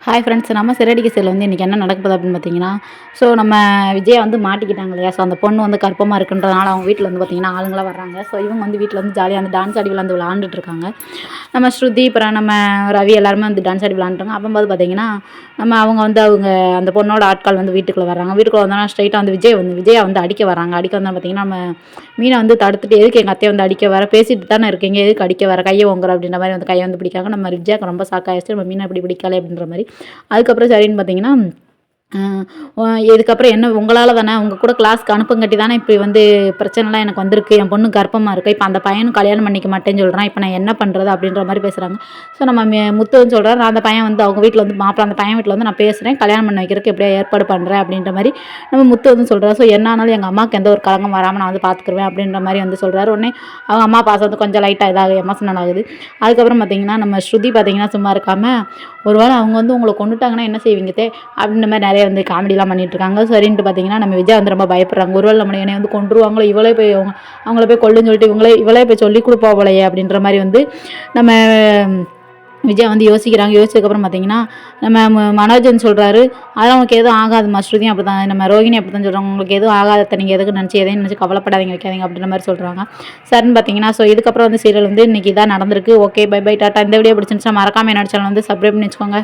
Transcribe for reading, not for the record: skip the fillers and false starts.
Hi friends, நம்ம சிறடிக்கு சேல வந்து இன்றைக்கி என்ன நடக்குது அப்படின்னு பார்த்தீங்கன்னா, ஸோ நம்ம விஜயா வந்து மாட்டிக்கிட்டாங்க இல்லையா? ஸோ அந்த பொண்ணு வந்து கர்ப்பமாக இருக்குன்றதுனால அவங்க வீட்டில் வந்து பார்த்திங்கன்னா ஆளுங்களாம் வர்றாங்க. ஸோ இவங்க வந்து வீட்டில் வந்து ஜாலியாக வந்து டான்ஸ் ஆடி விளாண்டுட்டு இருக்காங்க. நம்ம ஸ்ருதி, அப்புறம் நம்ம ரவி எல்லாருமே வந்து டான்ஸ் ஆடி விளாண்டுறாங்க. அப்போது பார்த்திங்கன்னா அவங்க அந்த பொண்ணோட ஆட்கள் வந்து வீட்டுக்குள்ளே வர்றாங்க. வீட்டுக்குள்ளே வந்தோன்னா ஸ்ட்ரைட்டாக வந்து விஜயா வந்து அடிக்க வராங்க. அடிக்க வந்தால் பார்த்திங்கன்னா நம்ம மீனை வந்து தடுத்துட்டு, எதுக்கு எங்கள் அத்தையை வந்து அடிக்க வர, பேசிட்டு தானே இருக்கீங்க, எதுக்கு அடிக்க வர, கையை ஓங்குற அப்படின்ற மாதிரி வந்து கையை வந்து பிடிக்காங்க. நம்ம விஜயாவுக்கு ரொம்ப ஷாக்காகிடுச்சு, நம்ம மீனை இப்படி பிடிக்கலை அப்படின்ற மாதிரி. அதுக்கப்புறம் சரின்னு பார்த்தீங்கன்னா, இதுக்கப்புறம் என்ன உங்களால் தானே, உங்கள் கூட கிளாஸ்க்கு அனுப்பங்கட்டி தானே இப்படி வந்து பிரச்சனைலாம் எனக்கு வந்திருக்கு, என் பொண்ணு கர்ப்பமாக இருக்குது, இப்போ அந்த பையனும் கல்யாணம் பண்ணிக்க மாட்டேன்னு சொல்கிறான், இப்போ நான் என்ன பண்ணுறது அப்படின்ற மாதிரி பேசுகிறாங்க. ஸோ நம்ம முத்து வந்து சொல்கிறார், நான் அந்த பையன் வந்து அவங்க வீட்டில் வந்து மாப்பிள்ளை அந்த பையன் வீட்டில் வந்து நான் பேசுகிறேன், கல்யாணம் பண்ண வைக்கிறதுக்கு எப்படியா ஏற்பாடு பண்ணுறேன் அப்படின்ற மாதிரி நம்ம முத்து வந்து சொல்கிறார். ஸோ என்ன ஆனாலும் எங்கள் அம்மாவுக்கு எந்த ஒரு கலங்கம் வராமல் நான் வந்து பார்த்துக்குருவேன் அப்படின்ற மாதிரி வந்து சொல்கிறார். உடனே அவங்க அம்மா பாசம் வந்து கொஞ்சம் லைட்டாக இதாக எமோஷனல் ஆகுது. அதுக்கப்புறம் பார்த்திங்கன்னா நம்ம ஸ்ருதி பார்த்திங்கன்னா சும்மா இருக்காமல், ஒரு வேளை அவங்க வந்து உங்களை கொண்டுட்டாங்கன்னா என்ன செய்வீங்க அப்படின்ற மாதிரி நிறைய வந்து காமெடிலாம் பண்ணிகிட்ருக்காங்க. சரின்ட்டு பார்த்தீங்கன்னா நம்ம விஜயா வந்து ரொம்ப பயப்படுறாங்க. ஒருவேளை நம்ம என்னை வந்து கொன்றுவாங்களோ, இவளே போய் அவங்கள போய் கொல்லுன்னு சொல்லிட்டு இவளே போய் சொல்லி கொடுப்பா போலையே அப்படின்ற மாதிரி வந்து நம்ம விஜயா வந்து யோசிக்கிறாங்க. யோசிச்சதுக்கப்புறம் பார்த்தீங்கன்னா நம்ம மனோஜன் சொல்கிறாரு, அதெல்லாம் உங்களுக்கு எதுவும் ஆகாதுமா, ஸ்ருதியும் அப்படி தான், நம்ம ரோகிணி அப்படி தான் சொல்கிறாங்க, உங்களுக்கு எதுவும் ஆகாத, நீங்கள் எதுக்கு நினச்சி எதையும் நினச்சி கவலைப்படாதீங்க, வைக்காதீங்க அப்படின்ற மாதிரி சொல்கிறாங்க. சரின்னு பார்த்தீங்கன்னா ஸோ இதுக்கப்புறம் வந்து சீரியல் வந்து இன்றைக்கி இதான் நடந்திருக்கு. Okay, bye bye, ta ta. இந்த வீடியோ பிடிச்சிருந்துச்சா மறக்காமல் என்னோட சேனல் வந்து சப்ஸ்கிரைப் பண்ணி வச்சுக்கோங்க.